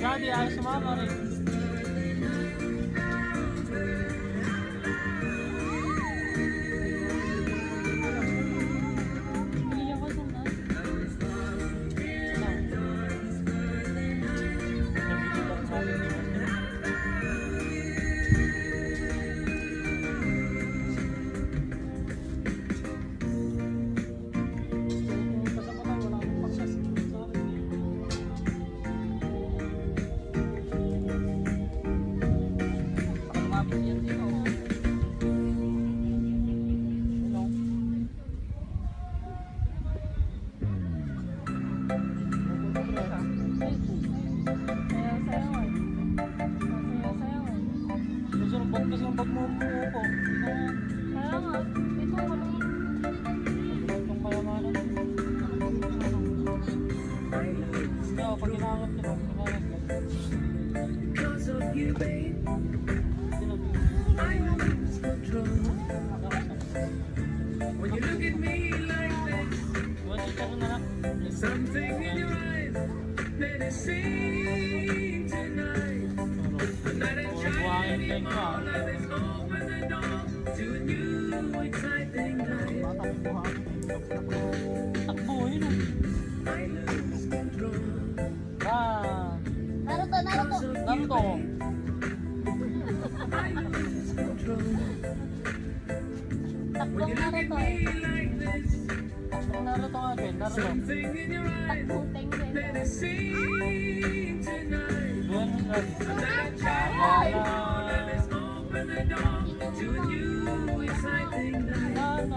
Daddy, ayos sumama rin. Something in your eyes that is seen tonight. I'm not a child anymore. Love is open the door to a new exciting life. I lose control. Naruto. I lose control. When you look at me like this. Something in your eyes that is seen tonight. I'm not a child anymore. Love is open the door to a new exciting life.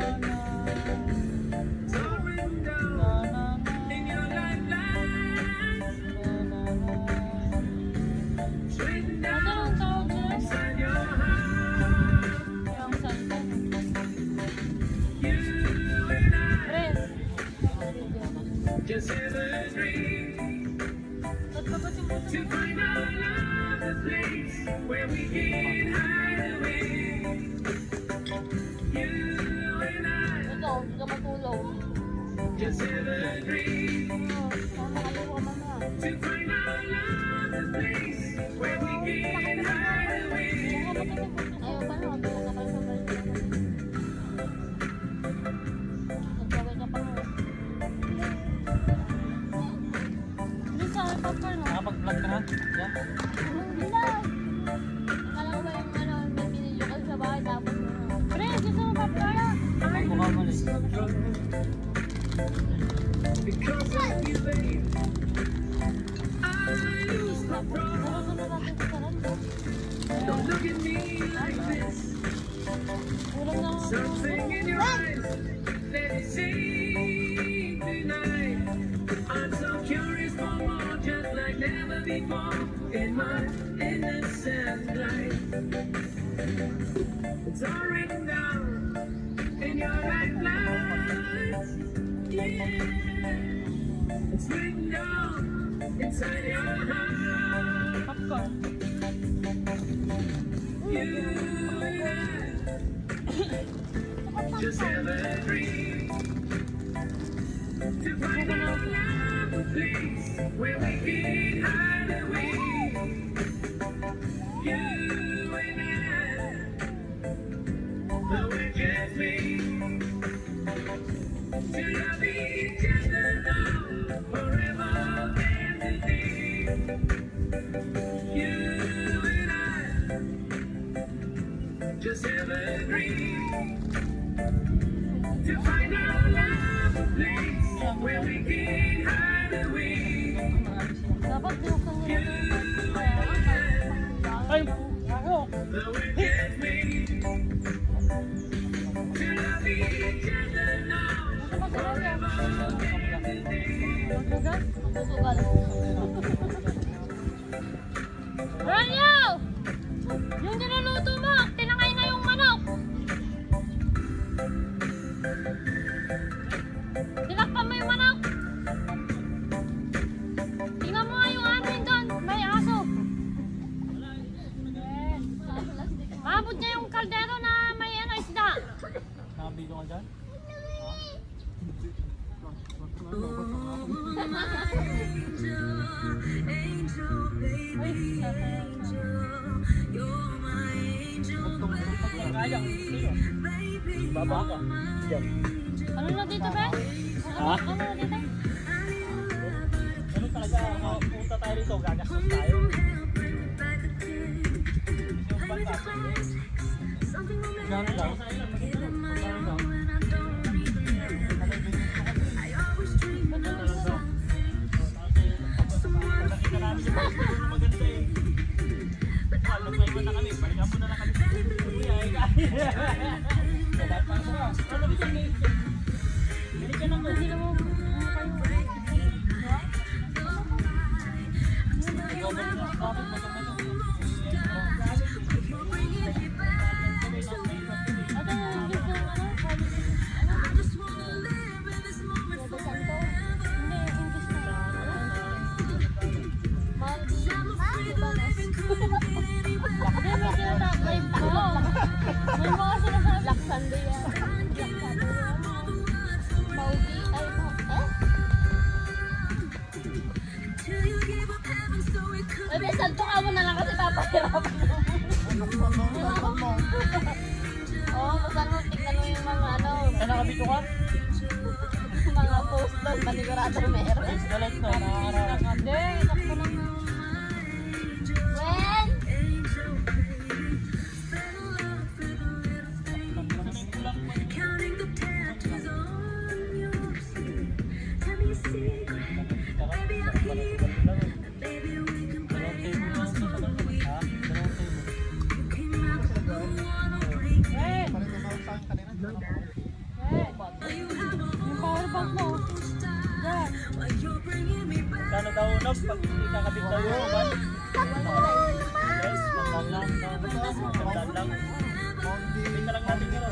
Soaring down in your lifeline. Straight down inside your heart. You and I just have a dream to find our love, the place where we can hide away. You and I just have a dream to find our love, the place where we can hide away. Nakapag-vlog ka na? Hindi na. Akala ko ba yung may pinili ko sa bahay tapos pre, gusto mo popcorn? Mukha mo rin. Because of you, babe, I lose control. Don't look at me like this. Something in your eyes that is seen tonight. I'm so curious for more, just like never before in my innocent life. It's all written down in your lifelines. Yeah, it's written down inside your heart. You and I just have a dream Just evergreen to find our love a place where we can hide away. Dapat yung kanya. Ay, ako. The wicked made to love each other now. Masusugal. Ranyo! Yung niluluto mo, tinangay na yung manok. Tinakpan mo yung manok. Tingnan mo nga yung amin doon. May aso. Maabot niya yung kaldero na may isda. Nakabito ka dyan? Kaya, baba ka. Diyan. Ano na dito, be? Ha? Ano na dito? Ano talaga, punta tayo rito, gagastos tayo. Yung bangka. Gano'n lang. Gano'n lang. Nakita namin yung maganda eh. Alam na iwan na kami, balikan mo na lang kami sa kuya. Dapat pa siya. Ano ba siya? Bili ka ng Hindi mo may mga sinasabi. Black Sunday yan. Black Sunday yan. Maugi. Ay, Ay, may santo ka mo na lang kasi papahirapan mo. Oo, masan mo, tignan mo yung mga ano. Saan nakabito ka? Mga post doon, manigurado meron. Yes, galit no, nakakaraw. Hindi, sakto lang. When? Counting the tattoos on your skin. Tell me a secret, baby, I hear. Baby, we can play house for the week. You came out the blue, wanna break me. You have a Yung power bank mo. Yan. while you're bringing me back. Kano daw unap pag hindi kakabit daw yung uban? Yes, magdaan lang. Magdaan lang. Bita lang natin yun.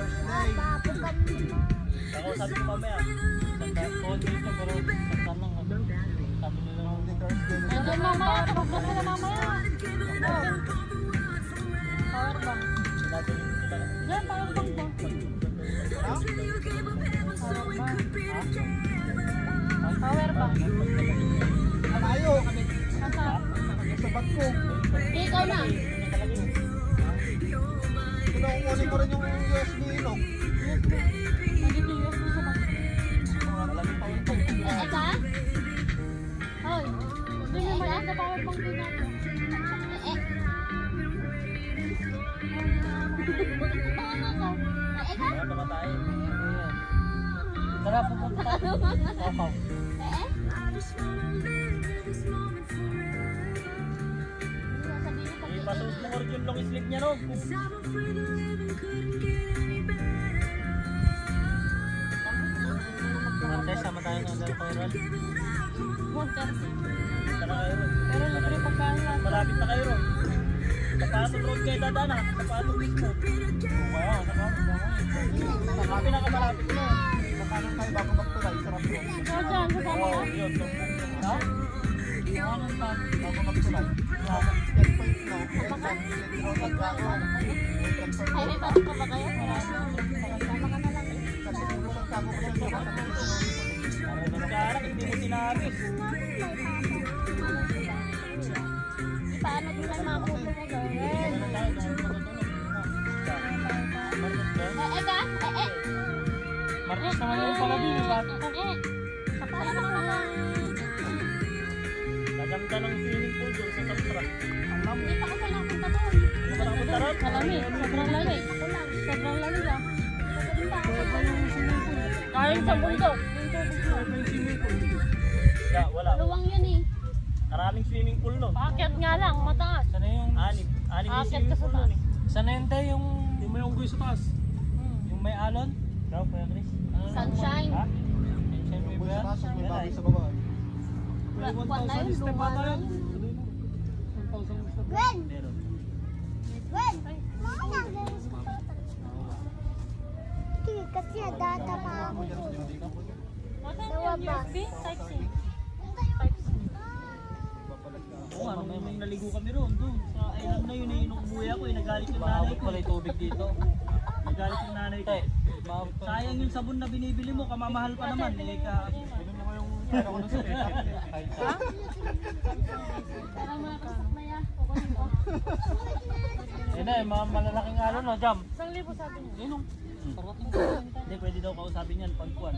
Ako sabi ko mamaya, konti ito pero magdaan lang. Sabi nila lang. Nandiyan mamaya, kapag na sila mamaya. Power bank. Sinabi nila lang. Yan, power bank mo. Power bank. Malayo. Nasa? Sa bag ko. Ikaw na. Kunin ko rin yung USB, no? Nandito yung USB sa bag. Eka? Hoy, doon yung maliit na power bank din natin. Eka? Ano ba tayo? Tara, pupunta tayo. Sapaw. Ipasuot mo rin yung long sleeve niya, no? Mante, sama tayo ng Del Coral. Tara kayo ron. Pero libre pagkain lang. Malapit na kayo ron. Sapatong road kayo dadaan, ha? Sapatong mismo. Kaya, sa pinakamalapit mo. Makanan tayo bago magtulay. Sarap mo. Ikaw dyan, kasama Oo, ka. yun. Ha? Anong pa? Bago magtulay. Checkpoint, no? Ay, may pasok pa ba kayo? Kasama ka na lang. Kasi kung magtago ko sa Nagkarak, hindi mo sinabi. Paano din ang mga puto mo gawin? Marcos naman yung palabing, di ba? Naganda ng swimming pool doon sa Samtra. Hindi pa kasi napunta doon. Ano ka napunta ron? Malamig, sobrang lamig. Sobrang lamig ah. Galing sa bundok. Yeah, wala. Luwang yun eh. Maraming swimming pool no. Paakyat nga lang, mataas. Sana yung anim yung Aakyat swimming ka sa pool taas. nun eh. Sana yun tayo yung may unggoy sa taas. Yung may alon. Ikaw, Kuya Chris? Sunshine. Ha? Sunshine May River. sa taas, may baboy sa baba. Buwan na yun, Step luma ata na yun. yun. 1,000 step. Meron. Kasi data pa ako. USB? Type-C. Oo nga, nung naligo kami roon doon. Sa island na yun eh, nung umuwi ako eh, nagalit yung nanay Maabot ko. pala yung tubig dito. Nagalit yung nanay ko. Maabot pala. Sayang yung sabon na binibili mo, kamamahal pa naman. Eh, Ganun naman yung pera ko na sa tita. Parang makakasak na yan. Kukunin ko. Ayun na, yung mga malalaking alon no, Jam. 1,000 sabi niya. Yun o. Sarap yun. hindi, pwede daw kausapin yan, pagkuhan.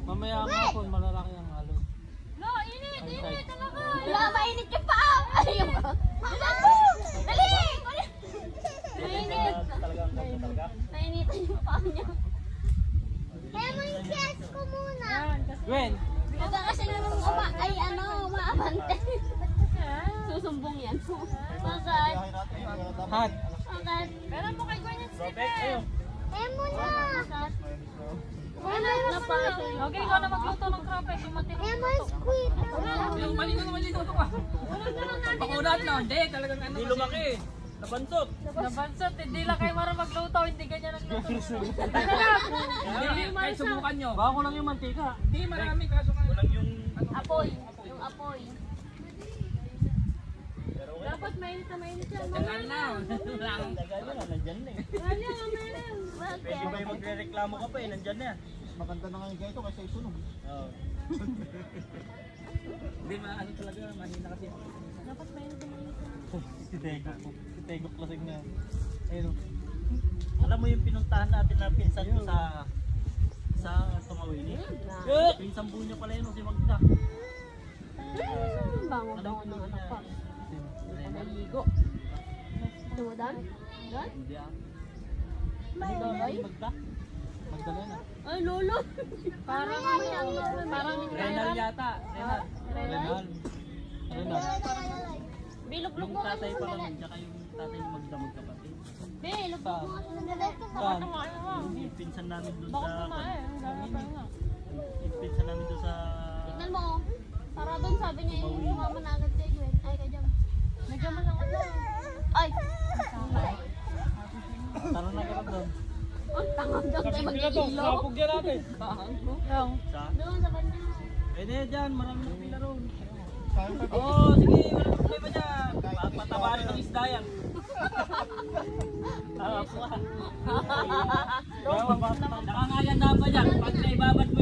Mamaya ang hapon, malalaki ang alon. No, init! Init talaga! Wala, mainit yung paa. Ayaw ko. Dali! Mainit! Talaga ang ganda talaga. Nainitan yung paa niya. Kaya mo yung chest ko muna. Yan, kasi... Gwen! Huwag kasi naman umaabante. Susumbong yan. Bakit? Biyahe natin, dapat. Hat! Bakit? Pero mo kay Gwen yung Robek, ayun. Kaya muna. Ano na pa? Okay, ikaw na magluto ng krapek. Yung matino. Kaya mo yung squid. Malino ka. Pakunat na, hindi. Talagang ano Hindi lumaki. Nabansot. Nabansot, hindi lang kayo marang magluto. Hindi ganyan ang luto. Hindi, kahit subukan nyo. Baka ko lang yung mantika. Hindi, marami kaso nga. Walang yung... Apoy. Yung apoy. Pero okay. Dapat mainit na mainit yan. Tagal na. Tagal na, nandyan na eh. Kanya, meron. Pwede ba yung magre-reklamo ka pa eh, nandyan na. Mas maganda na ngayon ganito kaysa isunog. Oo. Hindi, ano talaga, mahina kasi. Dapat mainit na mainit. Si Tego klaseng na. Ayun o. Alam mo yung pinuntahan natin na pinsan ko sa Tumawini? Pinsan buo niya pala yun, si Magda. Bango-bango ng anak pa. Naligo. Dumadan? Dan? Hindi ah. Ay, Magda? Magdalena. ay, lolo. Parang parang Renal yata. Renal. Biluglog Yung mo tatay kasi pa sandali. naman, tsaka yung tatay yung Magda magkapatid. Biluglog mo kasi sandali. Saan? Yung pinsan namin doon Bakit sa... kumain? Ang gano'n pa nga. Yung pinsan namin doon sa... Tignan mo. Para doon sabi niya yung sumama na agad kay Gwen. Ay, kay Jam. Medyo man lang ano. Ay! Tara na ka doon. Ang tangam daw tayo mag-iilaw. Kapog yan natin. Yung. Sa... Doon sa kanya. Pwede dyan, maraming pila roon. Sayang pa. Oo, sige, wala problema dyan. Patabarin ng isda yan. Nakangaya dapat dyan. Pag naibabad mo